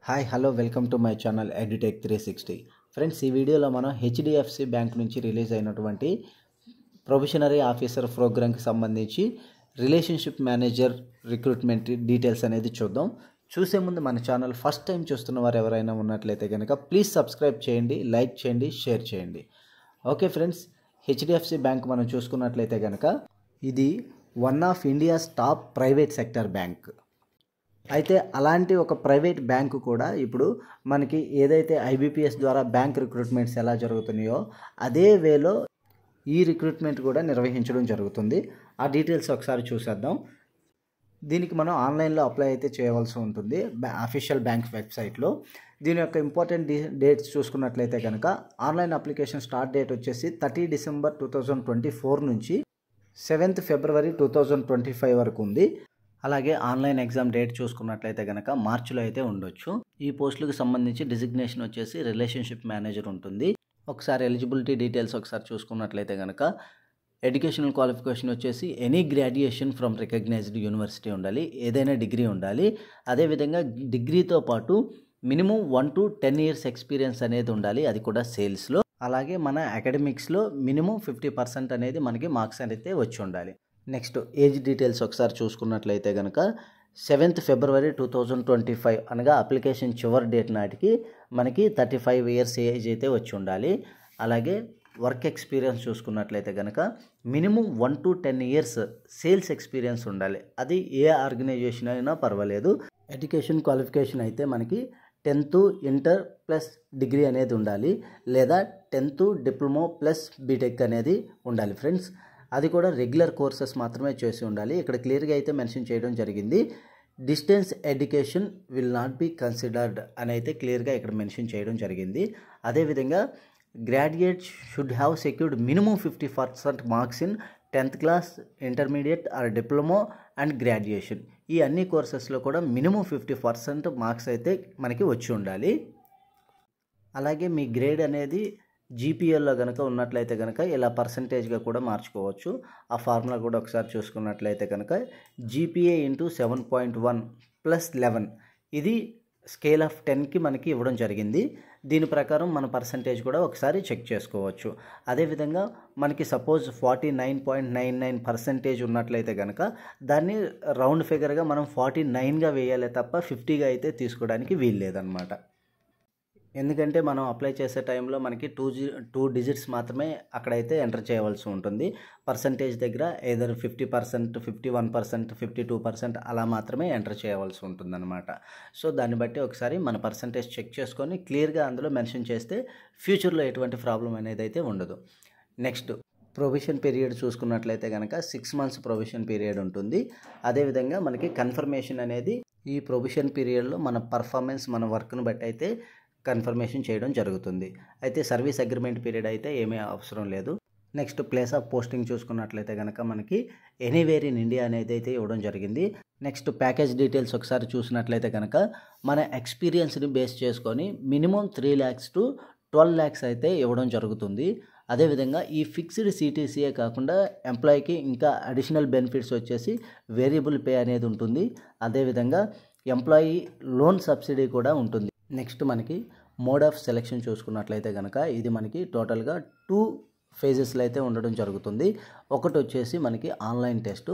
Hi hello welcome to my channel edutech 360. Friends, ఈ వీడియోలో మనం హెచ్డిఎఫ్సి బ్యాంక్ నుంచి రిలీజ్ అయినటువంటి ప్రొబేషనరీ ఆఫీసర్ ప్రోగ్రామ్కి సంబంధించి రిలేషన్షిప్ మేనేజర్ రిక్రూట్మెంట్ డీటెయిల్స్ అనేది చూద్దాం. చూసే ముందు మన ఛానల్ ఫస్ట్ టైం చూస్తున్న వారు ఎవరైనా ఉన్నట్లయితే కనుక ప్లీజ్ సబ్స్క్రైబ్ చేయండి, లైక్ చేయండి, షేర్ చేయండి. ఓకే ఫ్రెండ్స్, హెచ్డిఎఫ్సి బ్యాంక్ మనం చూసుకున్నట్లయితే కనుక ఇది one of India's top private sector bank. అయితే అలాంటి ఒక ప్రైవేట్ బ్యాంకు కూడా ఇప్పుడు మనకి ఏదైతే ఐబీపీఎస్ ద్వారా బ్యాంక్ రిక్రూట్మెంట్స్ ఎలా జరుగుతున్నాయో అదే వేలో ఈ రిక్రూట్మెంట్ కూడా నిర్వహించడం జరుగుతుంది. ఆ డీటెయిల్స్ ఒకసారి చూసేద్దాం. దీనికి మనం ఆన్లైన్లో అప్లై అయితే చేయవలసి ఉంటుంది అఫీషియల్ బ్యాంక్ వెబ్సైట్లో. దీని యొక్క ఇంపార్టెంట్ డేట్స్ చూసుకున్నట్లయితే కనుక ఆన్లైన్ అప్లికేషన్ స్టార్ట్ డేట్ వచ్చేసి 30 డిసెంబర్ 2024 నుంచి 7th ఫిబ్రవరి 2025 వరకు ఉంది. అలాగే ఆన్లైన్ ఎగ్జామ్ డేట్ చూసుకున్నట్లయితే కనుక మార్చిలో అయితే ఉండొచ్చు. ఈ పోస్టులకు సంబంధించి డిజిగ్నేషన్ వచ్చేసి రిలేషన్షిప్ మేనేజర్ ఉంటుంది. ఒకసారి ఎలిజిబిలిటీ డీటెయిల్స్ ఒకసారి చూసుకున్నట్లయితే కనుక ఎడ్యుకేషనల్ క్వాలిఫికేషన్ వచ్చేసి any graduation from recognised university ఉండాలి, ఏదైనా డిగ్రీ ఉండాలి. అదేవిధంగా డిగ్రీతో పాటు మినిమం 1 to 10 years ఎక్స్పీరియన్స్ అనేది ఉండాలి, అది కూడా సేల్స్లో. అలాగే మన అకాడమిక్స్లో మినిమం 50% అనేది మనకి మార్క్స్ అయితే వచ్చి ఉండాలి. నెక్స్ట్ ఏజ్ డీటెయిల్స్ ఒకసారి చూసుకున్నట్లయితే కనుక 7th ఫిబ్రవరి 2025 అనగా అప్లికేషన్ చివరి డేట్ నాటికి మనకి 35 years ఏజ్ అయితే వచ్చి ఉండాలి. అలాగే వర్క్ ఎక్స్పీరియన్స్ చూసుకున్నట్లయితే కనుక minimum 1 to 10 years sales experience ఉండాలి, అది ఏ ఆర్గనైజేషన్ అయినా పర్వాలేదు. ఎడ్యుకేషన్ క్వాలిఫికేషన్ అయితే మనకి 10th ఇంటర్ ప్లస్ డిగ్రీ అనేది ఉండాలి, లేదా 10th డిప్లొమా ప్లస్ బీటెక్ అనేది ఉండాలి ఫ్రెండ్స్. అది కూడా రెగ్యులర్ కోర్సెస్ మాత్రమే చేసి ఉండాలి. ఇక్కడ క్లియర్గా అయితే మెన్షన్ చేయడం జరిగింది. Distance education will not be considered అని అయితే క్లియర్గా ఇక్కడ మెన్షన్ చేయడం జరిగింది. అదేవిధంగా graduate should have secured minimum 50% marks in 10th class, intermediate or diploma and graduation. ఈ అన్ని కోర్సెస్లో కూడా మినిమం 50% మార్క్స్ అయితే మనకి వచ్చి ఉండాలి. అలాగే మీ గ్రేడ్ అనేది జీపీఎల్లో కనుక ఉన్నట్లయితే కనుక ఇలా పర్సంటేజ్గా కూడా మార్చుకోవచ్చు. ఆ ఫార్ములా కూడా ఒకసారి చూసుకున్నట్లయితే కనుక జీపీఏ ఇంటూ 7.1 + 11 ఇది స్కేల్ ఆఫ్ 10కి మనకి ఇవ్వడం జరిగింది. దీని ప్రకారం మన పర్సంటేజ్ కూడా ఒకసారి చెక్ చేసుకోవచ్చు. అదేవిధంగా మనకి సపోజ్ 49.99% ఉన్నట్లయితే కనుక దాన్ని రౌండ్ ఫిగర్గా మనం 49గా వేయాలి తప్ప 50గా అయితే తీసుకోవడానికి వీలు లేదనమాట. ఎందుకంటే మనం అప్లై చేసే టైంలో మనకి 2 digits మాత్రమే అక్కడైతే ఎంటర్ చేయవలసి ఉంటుంది. పర్సంటేజ్ దగ్గర ఏదర్ 50%, 51%, 52% అలా మాత్రమే ఎంటర్ చేయవలసి ఉంటుందన్నమాట. సో దాన్ని బట్టి ఒకసారి మన పర్సంటేజ్ చెక్ చేసుకొని క్లియర్గా అందులో మెన్షన్ చేస్తే ఫ్యూచర్లో ఎటువంటి ప్రాబ్లం అనేది అయితే ఉండదు. నెక్స్ట్ ప్రొవిషన్ పీరియడ్ చూసుకున్నట్లయితే కనుక 6 months ప్రొవిషన్ పీరియడ్ ఉంటుంది. అదేవిధంగా మనకి కన్ఫర్మేషన్ అనేది ఈ ప్రొవిషన్ పీరియడ్లో మన పర్ఫార్మెన్స్, మన వర్క్ను బట్టి అయితే కన్ఫర్మేషన్ చేయడం జరుగుతుంది. అయితే సర్వీస్ అగ్రిమెంట్ పీరియడ్ అయితే ఏమీ అవసరం లేదు. నెక్స్ట్ ప్లేస్ ఆఫ్ పోస్టింగ్ చూసుకున్నట్లయితే కనుక మనకి ఎనీవేర్ ఇన్ ఇండియా అనేది అయితే ఇవ్వడం జరిగింది. నెక్స్ట్ ప్యాకేజ్ డీటెయిల్స్ ఒకసారి చూసినట్లయితే కనుక మన ఎక్స్పీరియన్స్ని బేస్ చేసుకొని మినిమం 3 lakhs to 12 lakhs అయితే ఇవ్వడం జరుగుతుంది. అదేవిధంగా ఈ ఫిక్స్డ్ సిటీసీఏ కాకుండా ఎంప్లాయీకి ఇంకా అడిషనల్ బెనిఫిట్స్ వచ్చేసి వేరియబుల్ పే అనేది ఉంటుంది. అదేవిధంగా ఎంప్లాయీ లోన్ సబ్సిడీ కూడా ఉంటుంది. నెక్స్ట్ మనకి మోడ్ ఆఫ్ సెలెక్షన్ చూసుకున్నట్లయితే కనుక ఇది మనకి టోటల్గా 2 phases అయితే ఉండడం జరుగుతుంది. ఒకటి వచ్చేసి మనకి ఆన్లైన్ టెస్ట్,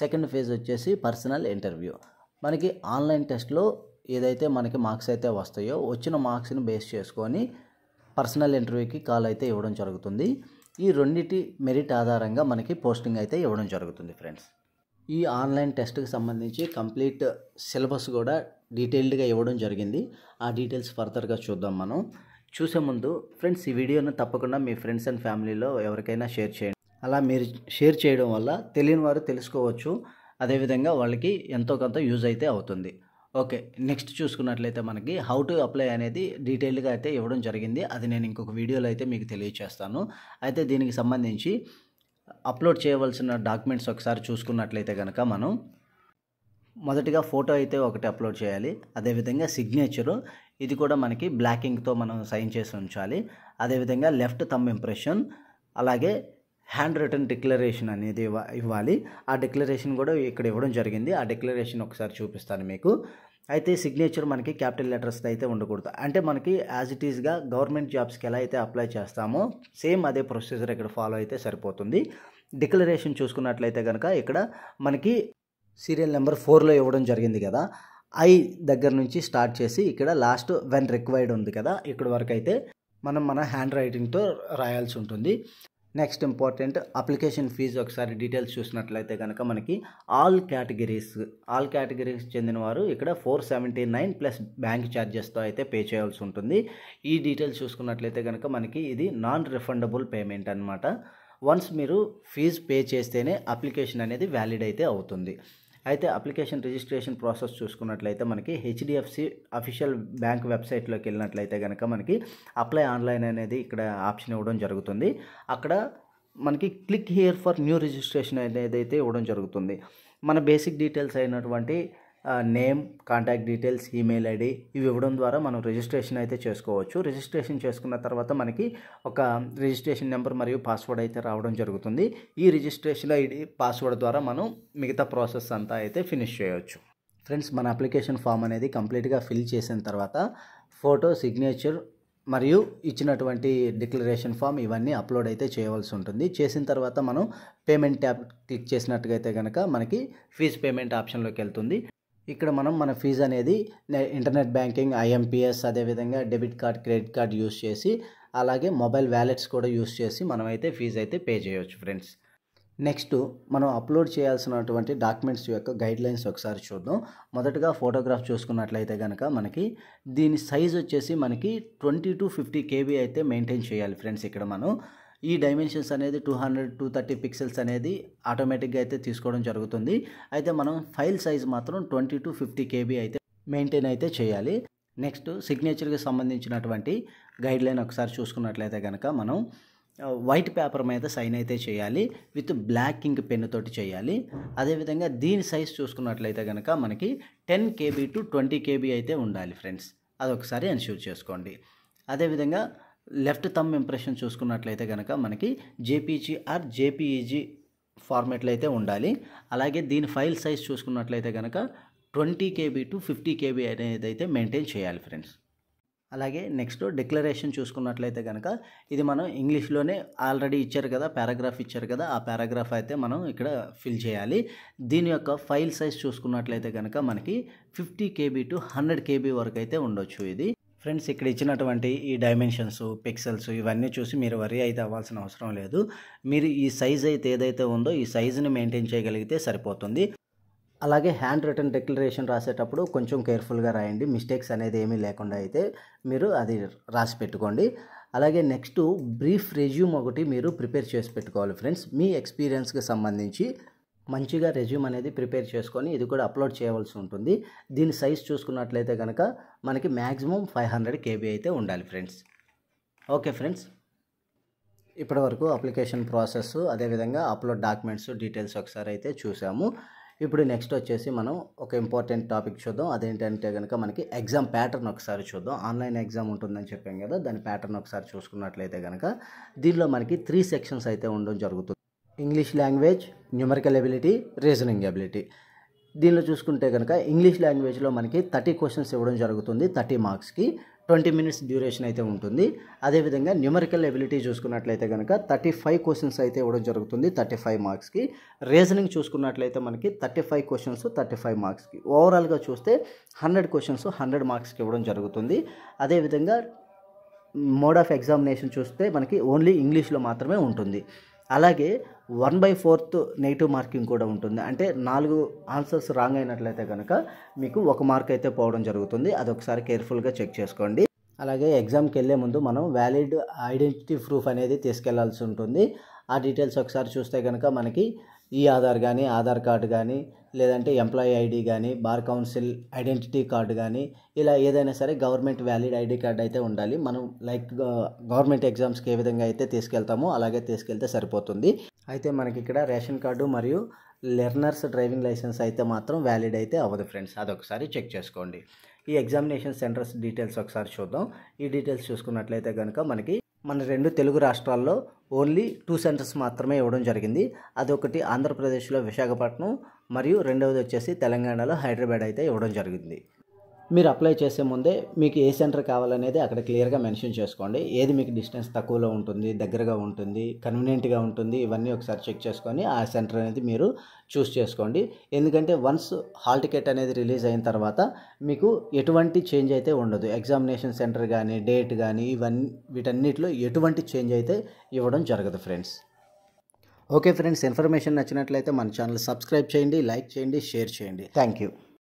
సెకండ్ ఫేజ్ వచ్చేసి పర్సనల్ ఇంటర్వ్యూ. మనకి ఆన్లైన్ టెస్ట్లో ఏదైతే మనకి మార్క్స్ అయితే వస్తాయో వచ్చిన మార్క్స్ని బేస్ చేసుకొని పర్సనల్ ఇంటర్వ్యూకి కాల్ అయితే ఇవ్వడం జరుగుతుంది. ఈ రెండింటి మెరిట్ ఆధారంగా మనకి పోస్టింగ్ అయితే ఇవ్వడం జరుగుతుంది ఫ్రెండ్స్. ఈ ఆన్లైన్ టెస్ట్కి సంబంధించి కంప్లీట్ సిలబస్ కూడా డీటెయిల్డ్గా ఇవ్వడం జరిగింది. ఆ డీటెయిల్స్ ఫర్దర్గా చూద్దాం. మనం చూసే ముందు ఫ్రెండ్స్ ఈ వీడియోను తప్పకుండా మీ ఫ్రెండ్స్ అండ్ ఫ్యామిలీలో ఎవరికైనా షేర్ చేయండి. అలా మీరు షేర్ చేయడం వల్ల తెలియని వారు తెలుసుకోవచ్చు, అదేవిధంగా వాళ్ళకి ఎంతో కొంత యూజ్ అయితే అవుతుంది. ఓకే, నెక్స్ట్ చూసుకున్నట్లయితే మనకి హౌ టు అప్లై అనేది డీటెయిల్డ్గా అయితే ఇవ్వడం జరిగింది. అది నేను ఇంకొక వీడియోలో అయితే మీకు తెలియజేస్తాను. అయితే దీనికి సంబంధించి అప్లోడ్ చేయవలసిన డాక్యుమెంట్స్ ఒకసారి చూసుకున్నట్లయితే కనుక మనం మొదటిగా ఫోటో అయితే ఒకటి అప్లోడ్ చేయాలి. అదేవిధంగా సిగ్నేచరు, ఇది కూడా మనకి బ్లాక్ ఇంక్తో మనం సైన్ చేసి ఉంచాలి. అదేవిధంగా లెఫ్ట్ థంబ్ ఇంప్రెషన్, అలాగే హ్యాండ్ రిటన్ డిక్లరేషన్ అనేది ఇవ్వాలి. ఆ డిక్లరేషన్ కూడా ఇక్కడ ఇవ్వడం జరిగింది. ఆ డిక్లరేషన్ ఒకసారి చూపిస్తాను మీకు. అయితే సిగ్నేచర్ మనకి క్యాపిటల్ లెటర్స్ అయితే ఉండకూడదు. అంటే మనకి యాజ్ ఇట్ ఈస్గా గవర్నమెంట్ జాబ్స్కి ఎలా అయితే అప్లై చేస్తామో సేమ్ అదే ప్రొసీజర్ ఇక్కడ ఫాలో అయితే సరిపోతుంది. డిక్లరేషన్ చూసుకున్నట్లయితే కనుక ఇక్కడ మనకి సీరియల్ నెంబర్ 4లో ఇవ్వడం జరిగింది కదా, ఐ దగ్గర నుంచి స్టార్ట్ చేసి ఇక్కడ లాస్ట్ వెన్ రిక్వైర్డ్ ఉంది కదా, ఇక్కడ వరకు అయితే మనం మన హ్యాండ్ రైటింగ్తో రాయాల్సి ఉంటుంది. నెక్స్ట్ ఇంపార్టెంట్ అప్లికేషన్ ఫీజు ఒకసారి డీటెయిల్స్ చూసినట్లయితే కనుక మనకి ఆల్ కేటగిరీస్ చెందిన వారు ఇక్కడ 479 ప్లస్ బ్యాంక్ ఛార్జెస్తో అయితే పే చేయాల్సి ఉంటుంది. ఈ డీటెయిల్స్ చూసుకున్నట్లయితే కనుక మనకి ఇది నాన్ రిఫండబుల్ పేమెంట్ అనమాట. వన్స్ మీరు ఫీజు పే చేస్తేనే అప్లికేషన్ అనేది వ్యాలిడ్ అయితే అవుతుంది. అయితే అప్లికేషన్ రిజిస్ట్రేషన్ ప్రాసెస్ చూసుకున్నట్లయితే మనకి హెచ్డిఎఫ్సి అఫీషియల్ బ్యాంక్ వెబ్సైట్లోకి వెళ్ళినట్లయితే కనుక మనకి అప్లై ఆన్లైన్ అనేది ఇక్కడ ఆప్షన్ ఇవ్వడం జరుగుతుంది. అక్కడ మనకి click here for new registration అనేది అయితే ఇవ్వడం జరుగుతుంది. మన బేసిక్ డీటెయిల్స్ అయినటువంటి name, contact details, email ID ఇవి ఇవ్వడం ద్వారా మనం రిజిస్ట్రేషన్ అయితే చేసుకోవచ్చు. రిజిస్ట్రేషన్ చేసుకున్న తర్వాత మనకి ఒక రిజిస్ట్రేషన్ నెంబర్ మరియు పాస్వర్డ్ అయితే రావడం జరుగుతుంది. ఈ రిజిస్ట్రేషన్ ఐడి, పాస్వర్డ్ ద్వారా మనం మిగతా ప్రాసెస్ అంతా అయితే ఫినిష్ చేయవచ్చు. ఫ్రెండ్స్, మన అప్లికేషన్ ఫామ్ అనేది కంప్లీట్గా ఫిల్ చేసిన తర్వాత ఫోటో, సిగ్నేచర్ మరియు ఇచ్చినటువంటి డిక్లరేషన్ ఫామ్ ఇవన్నీ అప్లోడ్ అయితే చేయవలసి ఉంటుంది. చేసిన తర్వాత మనం పేమెంట్ ట్యాబ్ క్లిక్ చేసినట్టుగైతే కనుక మనకి ఫీజు పేమెంట్ ఆప్షన్లోకి వెళ్తుంది. ఇక్కడ మనం మన ఫీజు అనేది ఇంటర్నెట్ బ్యాంకింగ్, ఐఎంపిఎస్, అదేవిధంగా debit card, credit card use చేసి, అలాగే మొబైల్ వ్యాలెట్స్ కూడా యూస్ చేసి మనం అయితే ఫీజు అయితే పే చేయవచ్చు ఫ్రెండ్స్. నెక్స్ట్ మనం అప్లోడ్ చేయాల్సినటువంటి డాక్యుమెంట్స్ యొక్క గైడ్లైన్స్ ఒకసారి చూద్దాం. మొదటగా ఫోటోగ్రాఫ్ చూసుకున్నట్లయితే కనుక మనకి దీని సైజ్ వచ్చేసి మనకి 20 to 50 KB అయితే మెయింటైన్ చేయాలి ఫ్రెండ్స్. ఇక్కడ మనం ఈ డైమెన్షన్స్ అనేది 200-230 పిక్సెల్స్ అనేది ఆటోమేటిక్గా అయితే తీసుకోవడం జరుగుతుంది. అయితే మనం ఫైల్ సైజ్ మాత్రం 20 to 50 KB అయితే మెయింటైన్ అయితే చేయాలి. నెక్స్ట్ సిగ్నేచర్కి సంబంధించినటువంటి గైడ్లైన్ ఒకసారి చూసుకున్నట్లయితే కనుక మనం వైట్ పేపర్ మీద సైన్ అయితే చేయాలి, విత్ బ్లాక్ ఇంక్ పెన్ తోటి చేయాలి. అదేవిధంగా దీని సైజ్ చూసుకున్నట్లయితే కనుక మనకి 10 KB to 20 KB అయితే ఉండాలి ఫ్రెండ్స్. అదొకసారి ఎన్ష్యూర్ చేసుకోండి. అదేవిధంగా లెఫ్ట్ థంబ్ ఇంప్రెషన్ చూసుకున్నట్లయితే కనుక మనకి జేపీజీ ఆర్ జేపీఈజీ ఫార్మాట్లో అయితే ఉండాలి. అలాగే దీని ఫైల్ సైజ్ చూసుకున్నట్లయితే కనుక 20 KB to 50 KB అనేది అయితే మెయింటైన్ చేయాలి ఫ్రెండ్స్. అలాగే నెక్స్ట్ డిక్లరేషన్ చూసుకున్నట్లయితే కనుక ఇది మనం ఇంగ్లీష్లోనే ఆల్రెడీ ఇచ్చారు కదా, పారాగ్రాఫ్ ఇచ్చారు కదా, ఆ పారాగ్రాఫ్ అయితే మనం ఇక్కడ ఫిల్ చేయాలి. దీని యొక్క ఫైల్ సైజ్ చూసుకున్నట్లయితే కనుక మనకి 50 KB to 100 KB వరకు అయితే ఉండొచ్చు ఇది ఫ్రెండ్స్. ఇక్కడ ఇచ్చినటువంటి ఈ డైమెన్షన్స్, పిక్సెల్స్ ఇవన్నీ చూసి మీరు వరీ అయితే అవ్వాల్సిన అవసరం లేదు. మీరు ఈ సైజ్ అయితే ఏదైతే ఉందో ఈ సైజుని మెయింటైన్ చేయగలిగితే సరిపోతుంది. అలాగే హ్యాండ్ రిటన్ డిక్లరేషన్ రాసేటప్పుడు కొంచెం కేర్ఫుల్గా రాయండి, మిస్టేక్స్ అనేది ఏమీ లేకుండా అయితే మీరు అది రాసి పెట్టుకోండి. అలాగే నెక్స్ట్ బ్రీఫ్ రెజ్యూమ్ ఒకటి మీరు ప్రిపేర్ చేసి పెట్టుకోవాలి ఫ్రెండ్స్. మీ ఎక్స్పీరియన్స్కి సంబంధించి మంచిగా రెజ్యూమ్ అనేది ప్రిపేర్ చేసుకొని ఇది కూడా అప్లోడ్ చేయవలసి ఉంటుంది. దీని సైజ్ చూసుకున్నట్లయితే కనుక మనకి మ్యాక్సిమం 500 KB అయితే ఉండాలి ఫ్రెండ్స్. ఓకే ఫ్రెండ్స్, ఇప్పటివరకు అప్లికేషన్ ప్రాసెస్, అదేవిధంగా అప్లోడ్ డాక్యుమెంట్స్ డీటెయిల్స్ ఒకసారి అయితే చూసాము. ఇప్పుడు నెక్స్ట్ వచ్చేసి మనం ఒక ఇంపార్టెంట్ టాపిక్ చూద్దాం. అదేంటంటే కనుక మనకి ఎగ్జామ్ ప్యాటర్న్ ఒకసారి చూద్దాం. ఆన్లైన్ ఎగ్జామ్ ఉంటుందని చెప్పాం కదా, దాని ప్యాటర్న్ ఒకసారి చూసుకున్నట్లయితే కనుక దీనిలో మనకి 3 సెక్షన్స్ అయితే ఉండడం జరుగుతుంది. English language, numerical ability, reasoning ability. దీనిలో చూసుకుంటే కనుక ఇంగ్లీష్ లాంగ్వేజ్లో మనకి 30 క్వశ్చన్స్ ఇవ్వడం జరుగుతుంది. 30 మార్క్స్కి 20 minutes డ్యూరేషన్ అయితే ఉంటుంది. అదేవిధంగా న్యూమరికల్ ఎబిలిటీ చూసుకున్నట్లయితే కనుక 35 క్వశ్చన్స్ అయితే ఇవ్వడం జరుగుతుంది 35 మార్క్స్కి. రీజనింగ్ చూసుకున్నట్లయితే మనకి 35 క్వశ్చన్స్ 35 మార్క్స్కి. ఓవరాల్గా చూస్తే 100 క్వశ్చన్స్ 100 మార్క్స్కి ఇవ్వడం జరుగుతుంది. అదేవిధంగా మోడ్ ఆఫ్ ఎగ్జామినేషన్ చూస్తే మనకి ఓన్లీ ఇంగ్లీష్లో మాత్రమే ఉంటుంది. అలాగే 1/4 నెగిటివ్ మార్కింగ్ కూడా ఉంటుంది. అంటే 4 ఆన్సర్స్ రాంగ్ అయినట్లయితే కనుక మీకు 1 మార్క్ అయితే పోవడం జరుగుతుంది. అదొకసారి కేర్ఫుల్గా చెక్ చేసుకోండి. అలాగే ఎగ్జామ్కి వెళ్ళే ముందు మనం వ్యాలిడ్ ఐడెంటిటీ ప్రూఫ్ అనేది తీసుకెళ్లాల్సి ఉంటుంది. ఆ డీటెయిల్స్ ఒకసారి చూస్తే కనుక మనకి ఈ ఆధార్ కానీ, ఆధార్ కార్డు కానీ, లేదంటే ఎంప్లాయీ ఐడి కానీ, బార్ కౌన్సిల్ ఐడెంటిటీ కార్డు కానీ, ఇలా ఏదైనా సరే గవర్నమెంట్ వ్యాలిడ్ ఐడి కార్డు అయితే ఉండాలి. మనం లైక్ గవర్నమెంట్ ఎగ్జామ్స్కి ఏ విధంగా అయితే తీసుకెళ్తామో అలాగే తీసుకెళ్తే సరిపోతుంది. అయితే మనకి ఇక్కడ రేషన్ కార్డు మరియు లెర్నర్స్ డ్రైవింగ్ లైసెన్స్ అయితే మాత్రం వ్యాలిడ్ అయితే అవ్వదు ఫ్రెండ్స్. అదొకసారి చెక్ చేసుకోండి. ఈ ఎగ్జామినేషన్ సెంటర్స్ డీటెయిల్స్ ఒకసారి చూద్దాం. ఈ డీటెయిల్స్ చూసుకున్నట్లయితే కనుక మనకి మన 2 తెలుగు రాష్ట్రాల్లో ఓన్లీ 2 సెంటర్స్ మాత్రమే ఇవ్వడం జరిగింది. అదొకటి ఆంధ్రప్రదేశ్లో విశాఖపట్నం మరియు రెండవది వచ్చేసి తెలంగాణలో హైదరాబాద్ అయితే ఇవ్వడం జరిగింది. మీరు అప్లై చేసే ముందే మీకు ఏ సెంటర్ కావాలనేది అక్కడ క్లియర్గా మెన్షన్ చేసుకోండి. ఏది మీకు డిస్టెన్స్ తక్కువలో ఉంటుంది, దగ్గరగా ఉంటుంది, కన్వీనియంట్గా ఉంటుంది, ఇవన్నీ ఒకసారి చెక్ చేసుకొని ఆ సెంటర్ అనేది మీరు చూస్ చేసుకోండి. ఎందుకంటే వన్స్ హాల్ టికెట్ అనేది రిలీజ్ అయిన తర్వాత మీకు ఎటువంటి చేంజ్ అయితే ఉండదు. ఎగ్జామినేషన్ సెంటర్ కానీ, డేట్ కానీ వీటన్నిటిలో ఎటువంటి చేంజ్ అయితే ఇవ్వడం జరగదు ఫ్రెండ్స్. ఓకే ఫ్రెండ్స్, ఇన్ఫర్మేషన్ నచ్చినట్లయితే మన ఛానల్ సబ్స్క్రైబ్ చేయండి, లైక్ చేయండి, షేర్ చేయండి. Thank you.